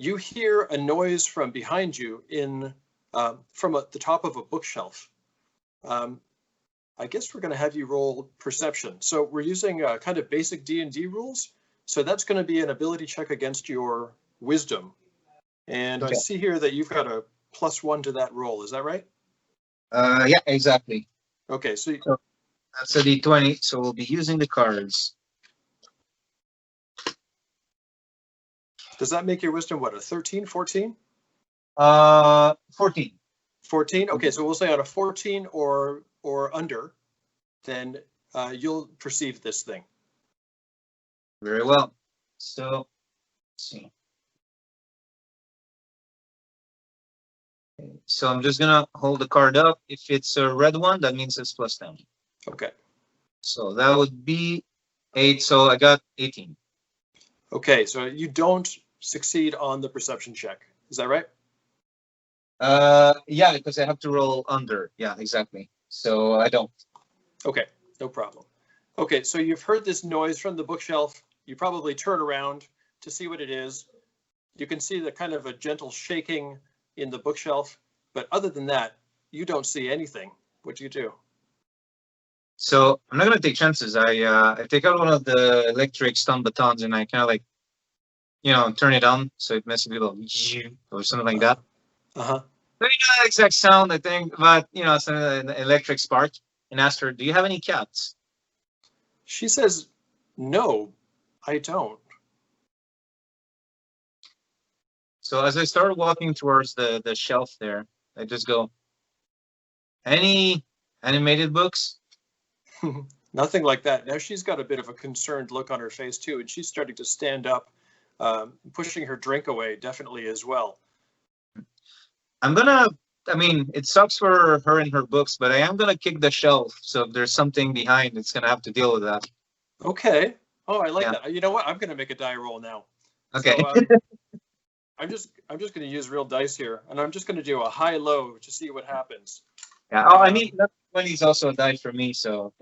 you hear a noise from behind you from the top of a bookshelf. I guess we're going to have you roll perception. So we're using kind of basic D&D rules. So that's going to be an ability check against your wisdom. And okay. I see here that you've got a +1 to that roll. Is that right? Yeah, exactly. Okay, so that's a D20. So we'll be using the cards. Does that make your wisdom what, a 13, 14? 14. 14. Okay, so we'll say on a 14 or under, then you'll perceive this thing. Very well. So let's see. Okay. So I'm just gonna hold the card up. If it's a red one, that means it's +10. Okay. So that would be 8. So I got 18. Okay, so you don't succeed on the perception check. Is that right? Yeah, because I have to roll under. Yeah, exactly. So I don't. Okay, no problem. Okay, so you've heard this noise from the bookshelf. You probably turn around to see what it is. You can see the kind of a gentle shaking in the bookshelf, but other than that, you don't see anything. What do you do? So I'm not gonna take chances. I take out one of the electric stun batons and I kind of like, turn it on so it makes a little or something like that. Maybe not the exact sound, I think, but it's an electric spark. And asked her, "Do you have any cats?" She says, "No, I don't." So as I start walking towards the shelf there, I just go, "Any animated books?" Nothing like that. Now she's got a bit of a concerned look on her face too, and she's starting to stand up, pushing her drink away, definitely as well. It sucks for her and her books, but I am gonna kick the shelf. So if there's something behind, it's gonna have to deal with that. Okay. Oh, I like that. You know what? I'm gonna make a die roll now. Okay. So, I'm just gonna use real dice here, and I'm just gonna do a high-low to see what happens. Yeah. Oh, that 20 is also a die for me, so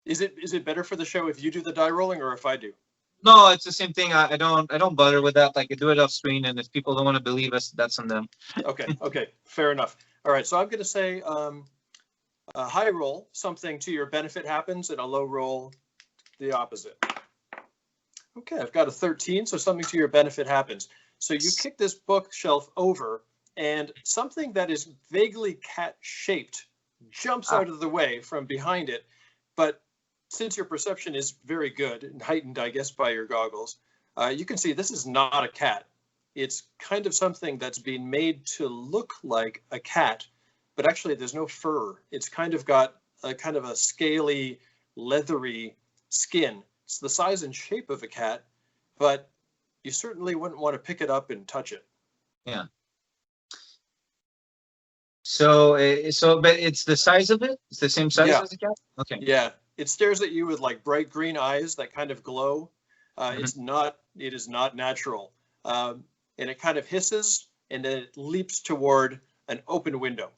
Is it better for the show if you do the die rolling or if I do? No, it's the same thing. I don't bother with that. Like, I do it off screen, and if people don't want to believe us, that's on them. Okay, fair enough. All right, so I'm going to say a high roll, something to your benefit happens, and a low roll, the opposite. Okay, I've got a 13, so something to your benefit happens. So you kick this bookshelf over, and something that is vaguely cat-shaped jumps out of the way from behind it, but since your perception is very good and heightened, I guess, by your goggles, you can see this is not a cat. It's kind of something that's been made to look like a cat, but actually there's no fur. It's kind of got a kind of a scaly, leathery skin. It's the size and shape of a cat, but you certainly wouldn't want to pick it up and touch it. Yeah. So but it's the size of it? It's the same size as a cat? Okay. Yeah. It stares at you with like bright green eyes that kind of glow. It is not natural. And it kind of hisses and then it leaps toward an open window.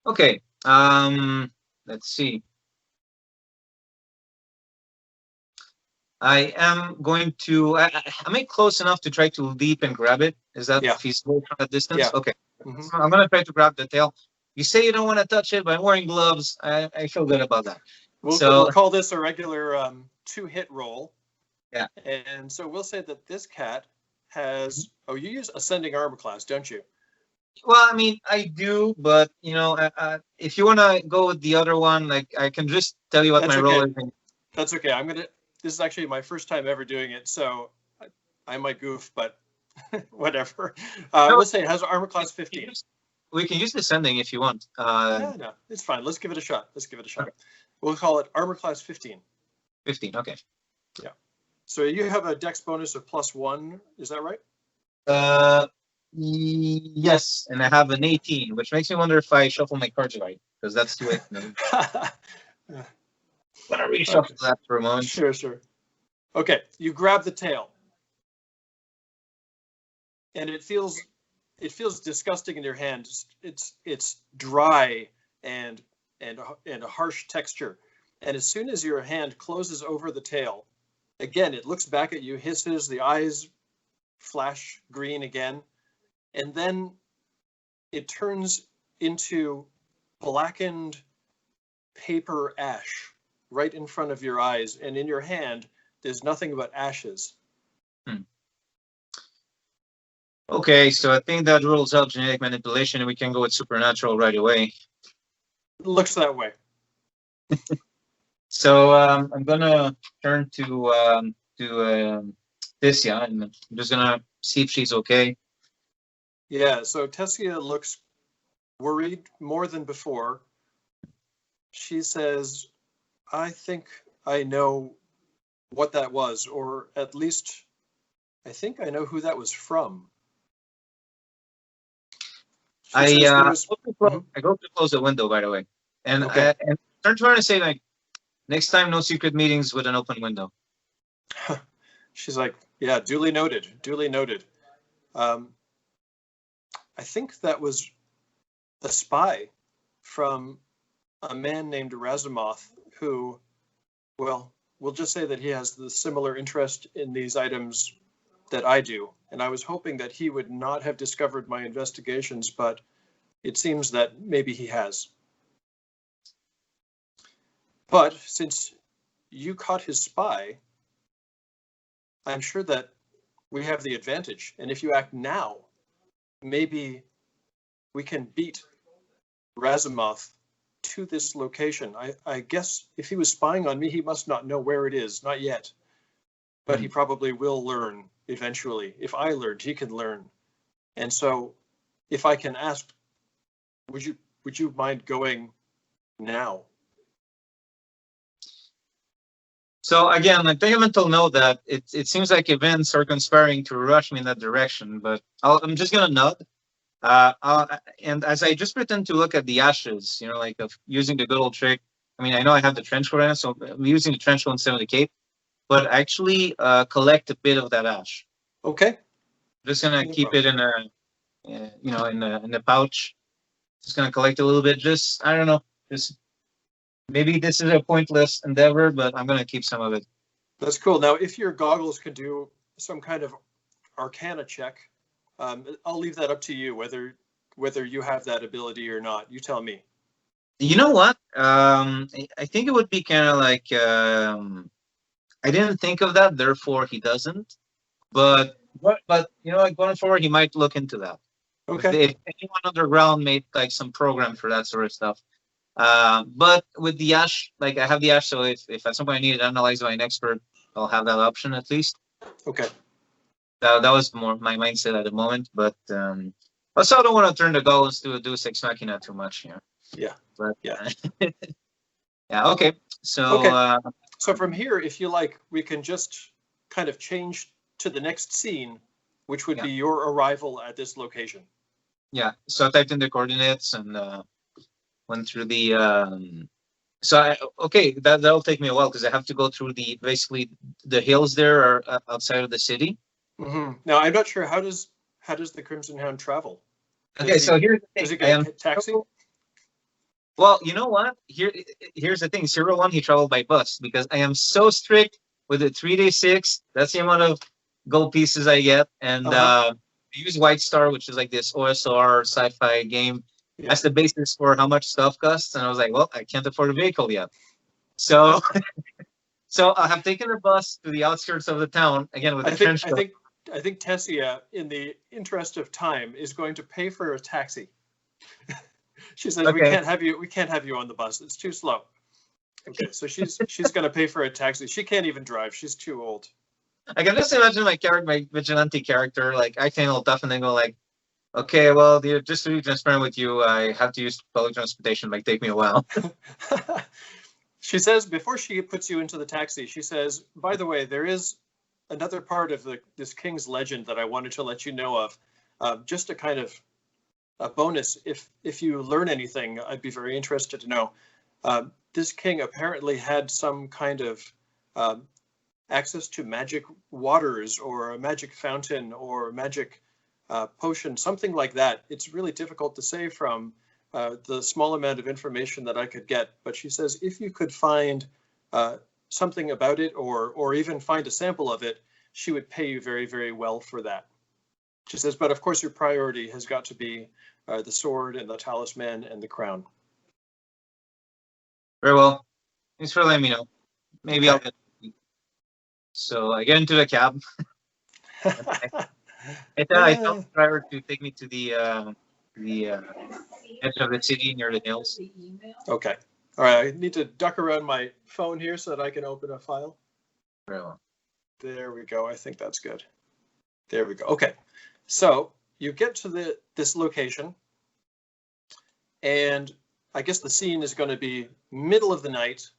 Okay. Let's see. I am going to. Am I close enough to try to leap and grab it? Is that feasible from a distance? Yeah. Okay. So I'm going to try to grab the tail. You say you don't want to touch it, but I'm wearing gloves. I feel good about that. We'll call this a regular 2-hit roll. Yeah. And so we'll say that this cat has. Oh, you use ascending armor class, don't you? Well, I mean, I do, but if you want to go with the other one, like I can just tell you what my role is. That's okay. This is actually my first time ever doing it, so I might goof, but whatever. Let's say it has armor class 15. We can use descending if you want. No, it's fine. Let's give it a shot. Okay. We'll call it armor class 15. 15, okay. Yeah. So you have a dex bonus of +1, is that right? Yes, and I have an 18, which makes me wonder if I shuffle my cards right, because that's too late. I'm gonna reshuffle that for a moment. Sure. Okay, you grab the tail, and it feels disgusting in your hand. It's dry and a harsh texture. And as soon as your hand closes over the tail, again, it looks back at you, hisses, the eyes flash green again, and then it turns into blackened paper ash right in front of your eyes, and in your hand there's nothing but ashes. Okay, so I think that rules out genetic manipulation, and we can go with supernatural right away. Looks that way. So I'm gonna turn to Tissia, and I'm just gonna see if she's okay. Yeah, so Tessia looks worried more than before. She says, I think I know what that was, or at least I think I know who that was from. I Mhm. go to close the window, by the way, and Okay. and I'm trying to say, like, next time, no secret meetings with an open window. She's like, yeah, duly noted, duly noted. I think that was a spy from a man named Razumoth who, well, we'll just say that he has the similar interest in these items that I do. And I was hoping that he would not have discovered my investigations, but it seems that maybe he has. But since you caught his spy, I'm sure that we have the advantage. And if you act now, maybe we can beat Razumoth to this location. I guess if he was spying on me, he must not know where it is, not yet. But he probably will learn eventually. If I learned, he can learn. And so if I can ask, would you mind going now? So again, I think I'm to know that it seems like events are conspiring to rush me in that direction, but I'm just gonna nod. And as I just pretend to look at the ashes, you know, like of using the good old trick. I mean, I know I have the trench coat on, so I'm using the trench coat instead of the cape, but actually collect a bit of that ash. Okay. I'm just gonna keep it in a, you know, in the pouch. Just gonna collect a little bit. Just I don't know. Just maybe this is a pointless endeavor, but I'm gonna keep some of it. That's cool. Now, if your goggles could do some kind of Arcana check, I'll leave that up to you, whether you have that ability or not. You tell me. You know what? I think it would be kind of like I didn't think of that, therefore he doesn't. But you know, like going forward, he might look into that. Okay. If anyone underground made like some program for that sort of stuff. But with the ash, like I have the ash, so if at some point I need it analyzed by an expert, I'll have that option at least. Okay. That was more my mindset at the moment, but also I don't want to turn the goggles to a Deus Ex Machina too much here. Yeah. But yeah. Yeah. Okay. So. Okay. So from here, if you like, we can just kind of change to the next scene, which would be your arrival at this location. Yeah. So I typed in the coordinates and went through the. Okay, that'll take me a while because I have to go through basically the hills there are outside of the city. Mm-hmm. Now I'm not sure how does the Crimson Hound travel? So here's the thing. Does he get a taxi? Well, you know what? Here's the thing. 01, he traveled by bus because I am so strict with the 3-day 6. That's the amount of gold pieces I get, and I use White Star, which is like this OSR sci-fi game. Yeah. That's the basis for how much stuff costs, and I was like, well, I can't afford a vehicle yet, so so I have taken a bus to the outskirts of the town again with the trench coat. I think Tessia, in the interest of time, is going to pay for a taxi. She says, okay. we can't have you on the bus. It's too slow. Okay, so she's going to pay for a taxi. She can't even drive. She's too old. I can just imagine my vigilante character, like acting all tough and then go like, okay, well, just to be transparent with you, I have to use public transportation. Might take me a while. She says, before she puts you into the taxi, she says, by the way, there is another part of this king's legend that I wanted to let you know of. Just a kind of a bonus. If you learn anything, I'd be very interested to know. This king apparently had some kind of access to magic waters or a magic fountain or a magic potion, something like that. It's really difficult to say from the small amount of information that I could get. But she says if you could find something about it or even find a sample of it, she would pay you very, very well for that. She says, but of course your priority has got to be the sword and the talisman and the crown. Very well. Thanks for letting me know. Maybe Okay. I'll get. So I get into the cab. I tell the driver to take me to the edge of the city near the hills. Okay. All right. I need to duck around my phone here so that I can open a file. Very well. There we go. I think that's good. There we go. Okay. So you get to this location, and I guess the scene is going to be middle of the night,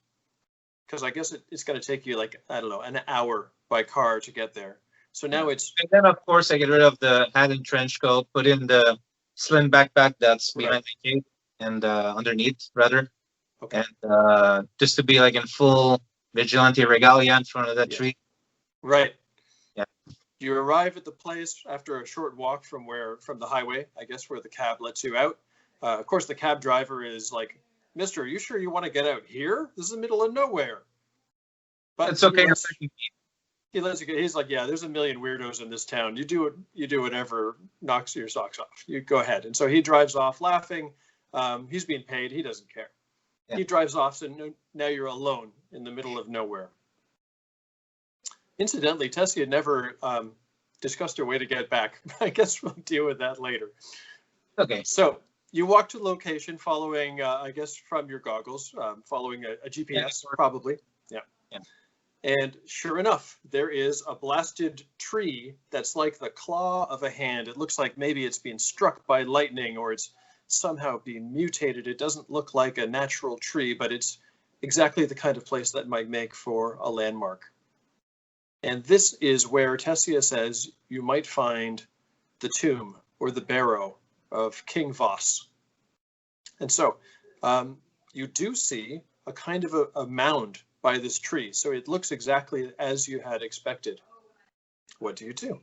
because I guess it's going to take you like, I don't know, an hour by car to get there. So now it's. And then, of course, I get rid of the hat and trench coat, put in the slim backpack that's behind the cape and underneath, rather. Okay. And just to be like in full vigilante regalia in front of that tree. Right. Yeah. You arrive at the place after a short walk from the highway, I guess, where the cab lets you out. Of course, the cab driver is like, "Mister, are you sure you want to get out here? This is the middle of nowhere." But it's okay. He lets you go. He's like, "Yeah, there's a million weirdos in this town. You do whatever knocks your socks off. You go ahead." And so he drives off laughing. He's being paid. He doesn't care. Yeah. He drives off, so now you're alone in the middle of nowhere. Incidentally, Tessie had never discussed her way to get back. I guess we'll deal with that later. Okay. So you walk to location following, I guess, from your goggles, following a GPS, probably. Yeah. And sure enough, there is a blasted tree that's like the claw of a hand. It looks like maybe it's been struck by lightning, or it's somehow being mutated. It doesn't look like a natural tree, but it's exactly the kind of place that might make for a landmark. And this is where Tessia says you might find the tomb or the barrow of King Voss. And so you do see a kind of a mound by this tree. So it looks exactly as you had expected. What do you do?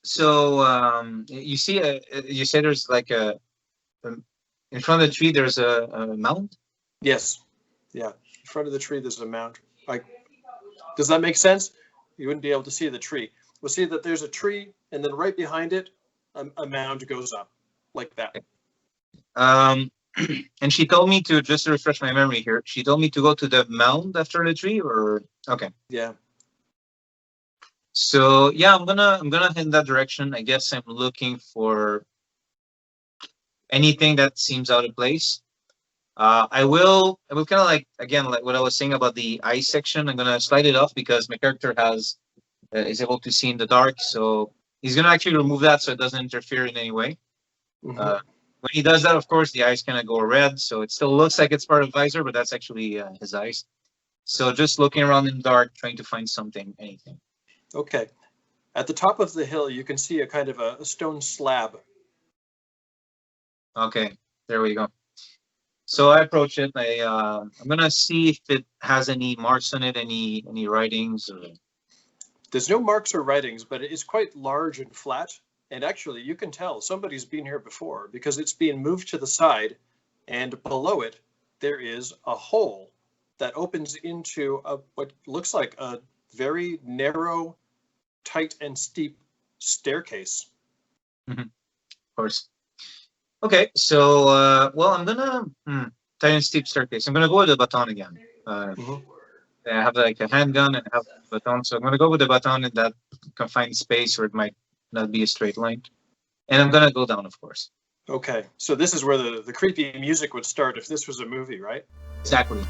So you see, you say there's like in front of the tree, there's a mound? Yes. Yeah. In front of the tree, there's a mound. Like, does that make sense? You wouldn't be able to see the tree. We'll see that there's a tree, and then right behind it, a mound goes up like that. And she told me to, just to refresh my memory here, she told me to go to the mound after the tree, or okay. Yeah. So yeah, I'm gonna head in that direction. I guess I'm looking for anything that seems out of place. I will kind of like, again, like what I was saying about the eye section. I'm gonna slide it off because my character is able to see in the dark. So he's gonna actually remove that so it doesn't interfere in any way. Mm-hmm. When he does that, of course, the eyes kind of go red, so it still looks like it's part of visor, but that's actually his eyes. So just looking around in the dark, trying to find something, anything. Okay. At the top of the hill, you can see a kind of a stone slab. Okay, there we go. So I approach it. I'm gonna see if it has any marks on it, any writings. Or... There's no marks or writings, but it is quite large and flat. And actually, you can tell somebody's been here before because it's being moved to the side, and below it, there is a hole that opens into what looks like a very narrow, tight, and steep staircase. Mm-hmm. Of course. Okay, so, well, I'm gonna, tight and steep staircase. I'm gonna go with the baton again. I have like a handgun and I have a baton, so I'm gonna go with the baton in that confined space where it might not be a straight line. And I'm gonna go down, of course. Okay, so this is where the creepy music would start if this was a movie, right? Exactly.